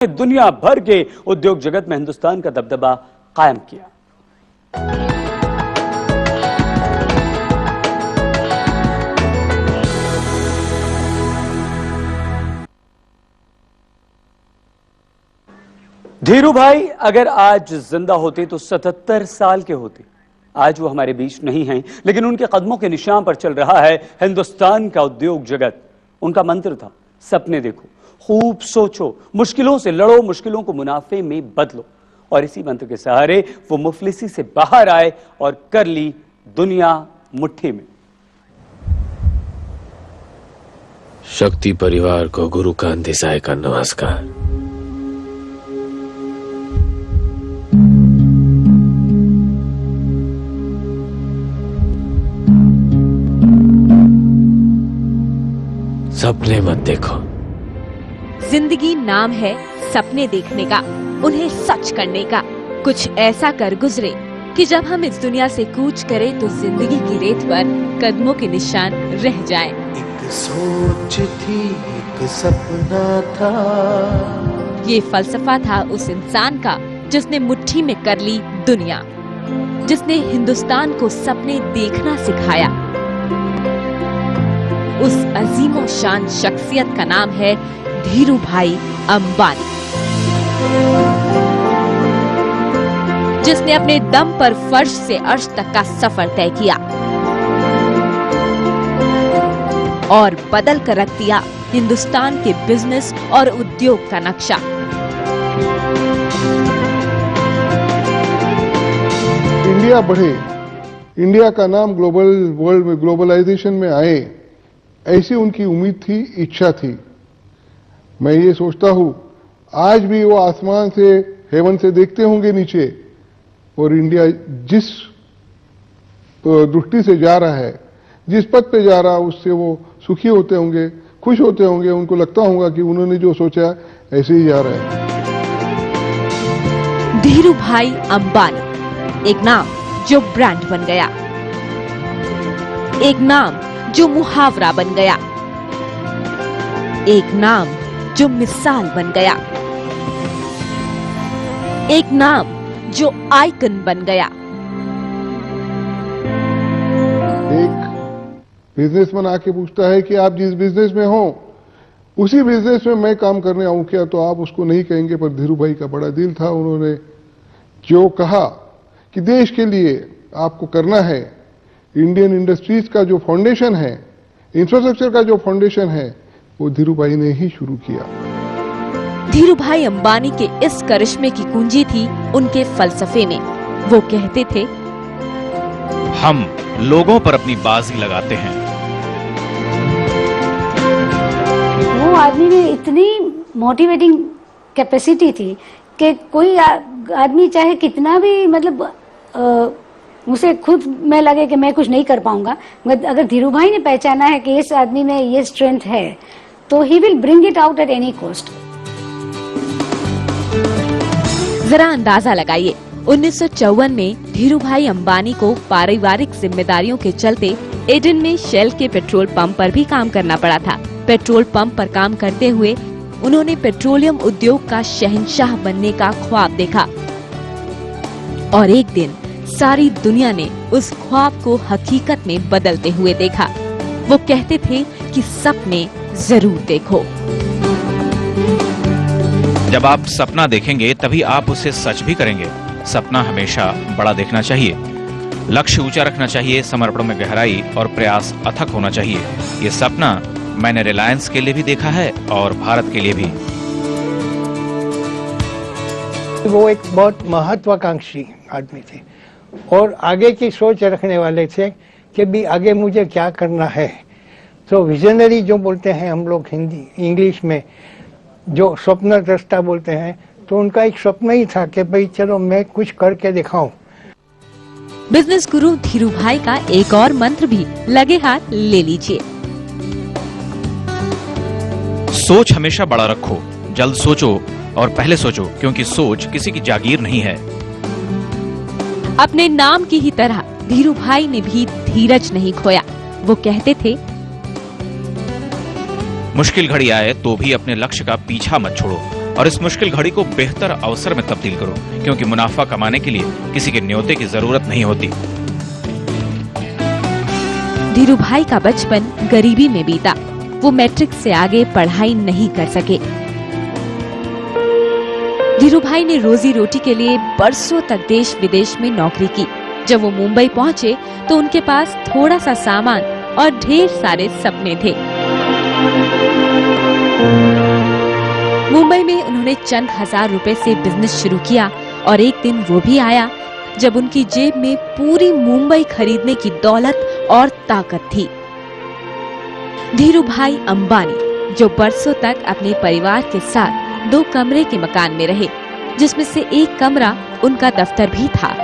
दुनिया भर के उद्योग जगत में हिंदुस्तान का दबदबा कायम किया। धीरू भाई अगर आज जिंदा होते तो 77 साल के होते। आज वो हमारे बीच नहीं हैं, लेकिन उनके कदमों के निशान पर चल रहा है हिंदुस्तान का उद्योग जगत। उनका मंत्र था, सपने देखो, खूब सोचो, मुश्किलों से लड़ो, मुश्किलों को मुनाफे में बदलो। और इसी मंत्र के सहारे वो मुफलिसी से बाहर आए और कर ली दुनिया मुट्ठी में। शक्ति परिवार को गुरुकांत देसाई का नमस्कार। सपने मत देखो। जिंदगी नाम है सपने देखने का, उन्हें सच करने का। कुछ ऐसा कर गुजरे कि जब हम इस दुनिया से कूच करें तो जिंदगी की रेत पर कदमों के निशान रह जाएं। एक सोच थी, एक सपना था। ये फलसफा था उस इंसान का जिसने मुट्ठी में कर ली दुनिया, जिसने हिंदुस्तान को सपने देखना सिखाया। उस अजीमो शान शख्सियत का नाम है धीरू भाई अंबानी, जिसने अपने दम पर फर्श से अर्श तक का सफर तय किया और बदल कर रख दिया हिंदुस्तान के बिजनेस और उद्योग का नक्शा। इंडिया बढ़े, इंडिया का नाम ग्लोबल वर्ल्ड में ग्लोबलाइजेशन में आए, ऐसी उनकी उम्मीद थी, इच्छा थी। मैं ये सोचता हूं आज भी वो आसमान से, हेवन से देखते होंगे नीचे, और इंडिया जिस दृष्टि से जा रहा है, जिस पथ पे जा रहा है, उससे वो सुखी होते होंगे, खुश होते होंगे। उनको लगता होगा कि उन्होंने जो सोचा ऐसे ही जा रहा है। धीरू भाई अंबानी, एक नाम जो ब्रांड बन गया, एक नाम जो मुहावरा बन गया, एक नाम जो मिसाल बन गया, एक नाम जो आइकन बन गया। एक बिजनेसमैन आके पूछता है कि आप जिस बिजनेस में हो उसी बिजनेस में मैं काम करने आऊं क्या, तो आप उसको नहीं कहेंगे। पर धीरू भाई का बड़ा दिल था, उन्होंने जो कहा कि देश के लिए आपको करना है, इंडियन इंडस्ट्रीज का जो फाउंडेशन है, इंफ्रास्ट्रक्चर का जो फाउंडेशन है, वो धीरू भाई ने ही शुरू किया। धीरू भाई अंबानी के इस करिश्मे की कुंजी थी उनके फलसफे में। वो कहते थे, हम लोगों पर अपनी बाजी लगाते हैं। वो आदमी में इतनी मोटिवेटिंग कैपेसिटी थी कि कोई आदमी चाहे कितना भी मतलब उसे खुद में लगे कि मैं कुछ नहीं कर पाऊंगा, मगर अगर धीरू भाई ने पहचाना है कि इस आदमी में ये स्ट्रेंथ है, तो he will bring it out at any cost. जरा अंदाजा लगाइए, 1954 में धीरू भाई अंबानी को पारिवारिक जिम्मेदारियों के चलते एडन में शेल के पेट्रोल पंप पर भी काम करना पड़ा था। पेट्रोल पंप पर काम करते हुए उन्होंने पेट्रोलियम उद्योग का शहंशाह बनने का ख्वाब देखा, और एक दिन सारी दुनिया ने उस ख्वाब को हकीकत में बदलते हुए देखा। वो कहते थे कि सपने जरूर देखो। जब आप सपना देखेंगे तभी आप उसे सच भी करेंगे। सपना हमेशा बड़ा देखना चाहिए, लक्ष्य ऊंचा रखना चाहिए, समर्पण में गहराई और प्रयास अथक होना चाहिए। ये सपना मैंने रिलायंस के लिए भी देखा है और भारत के लिए भी। वो एक बहुत महत्वाकांक्षी आदमी थे और आगे की सोच रखने वाले थे कि भी आगे मुझे क्या करना है। तो विजनरी जो बोलते हैं हम लोग हिंदी इंग्लिश में, जो स्वप्न दृष्टा बोलते हैं, तो उनका एक स्वप्न ही था कि भाई चलो मैं कुछ करके दिखाऊं। बिजनेस गुरु धीरू भाई का एक और मंत्र भी लगे हाथ ले लीजिए। सोच हमेशा बड़ा रखो, जल्द सोचो और पहले सोचो, क्योंकि सोच किसी की जागीर नहीं है। अपने नाम की ही तरह धीरू भाई ने भी धीरज नहीं खोया। वो कहते थे, मुश्किल घड़ी आए तो भी अपने लक्ष्य का पीछा मत छोड़ो और इस मुश्किल घड़ी को बेहतर अवसर में तब्दील करो, क्योंकि मुनाफा कमाने के लिए किसी के न्योते की जरूरत नहीं होती। धीरू भाई का बचपन गरीबी में बीता। वो मैट्रिक से आगे पढ़ाई नहीं कर सके। धीरू भाई ने रोजी रोटी के लिए बरसों तक देश विदेश में नौकरी की। जब वो मुंबई पहुंचे तो उनके पास थोड़ा सा सामान और ढेर सारे सपने थे। मुंबई में उन्होंने चंद हजार रुपए से बिजनेस शुरू किया और एक दिन वो भी आया जब उनकी जेब में पूरी मुंबई खरीदने की दौलत और ताकत थी। धीरू भाई अंबानी, जो बरसों तक अपने परिवार के साथ 2 कमरे के मकान में रहे, जिसमें से एक कमरा उनका दफ्तर भी था।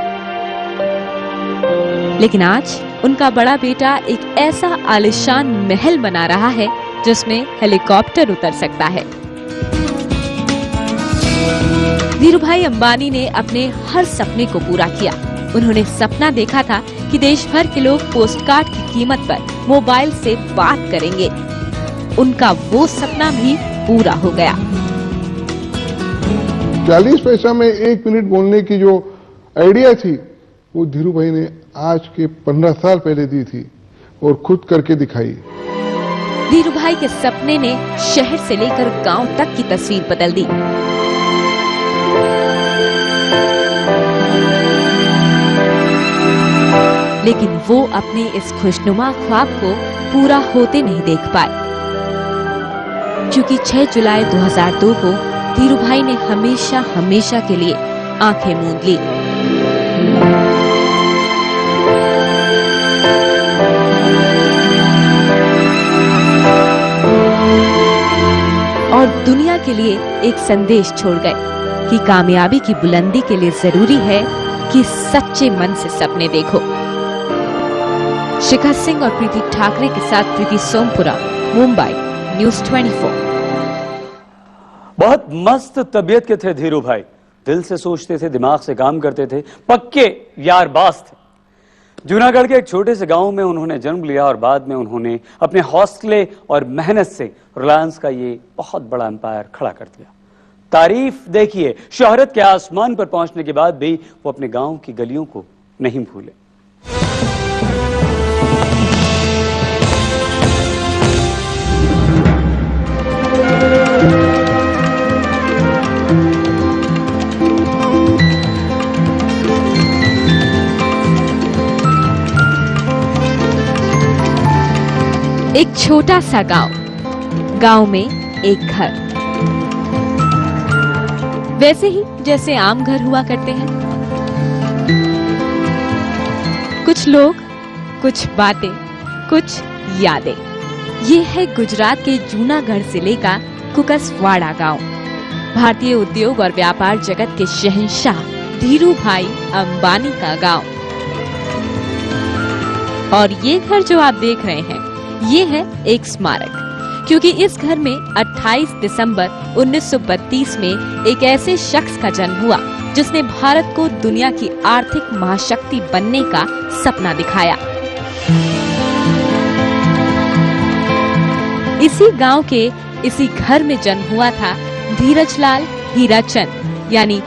लेकिन आज उनका बड़ा बेटा एक ऐसा आलीशान महल बना रहा है जिसमें हेलीकॉप्टर उतर सकता है। धीरू भाई अंबानी ने अपने हर सपने को पूरा किया। उन्होंने सपना देखा था कि देश भर के लोग पोस्टकार्ड की कीमत पर मोबाइल से बात करेंगे। उनका वो सपना भी पूरा हो गया। 40 पैसा में 1 मिनट बोलने की जो आइडिया थी वो धीरू भाई ने आज के 15 साल पहले दी थी और खुद करके दिखाई। धीरू भाई के सपने ने शहर से लेकर गांव तक की तस्वीर बदल दी। लेकिन वो अपने इस खुशनुमा ख्वाब को पूरा होते नहीं देख पाए, क्योंकि 6 जुलाई 2002 को धीरू भाई ने हमेशा हमेशा के लिए आंखें मूंद ली। और दुनिया के लिए एक संदेश छोड़ गए कि कामयाबी की बुलंदी के लिए जरूरी है कि सच्चे मन से सपने देखो। शिखर सिंह और प्रीति ठाकरे के साथ प्रीति सोमपुरा, मुंबई, न्यूज़ 24। बहुत मस्त तबीयत के थे धीरू भाई। दिल से सोचते थे, दिमाग से काम करते थे, पक्के यारबाज थे। जूनागढ़ के एक छोटे से गांव में उन्होंने जन्म लिया और बाद में उन्होंने अपने हौसले और मेहनत से रिलायंस का ये बहुत बड़ा एम्पायर खड़ा कर दिया। तारीफ देखिए, शोहरत के आसमान पर पहुंचने के बाद भी वो अपने गांव की गलियों को नहीं भूले। एक छोटा सा गांव में एक घर, वैसे ही जैसे आम घर हुआ करते हैं। कुछ लोग, कुछ बातें, कुछ यादें। ये है गुजरात के जूनागढ़ जिले का कुकसवाड़ा गांव। भारतीय उद्योग और व्यापार जगत के शहंशाह धीरू भाई अंबानी का गांव। और ये घर जो आप देख रहे हैं, ये है एक स्मारक, क्योंकि इस घर में 28 दिसंबर 1932 में एक ऐसे शख्स का जन्म हुआ जिसने भारत को दुनिया की आर्थिक महाशक्ति बनने का सपना दिखाया। इसी गांव के इसी घर में जन्म हुआ था धीरजलाल हीराचंद, यानी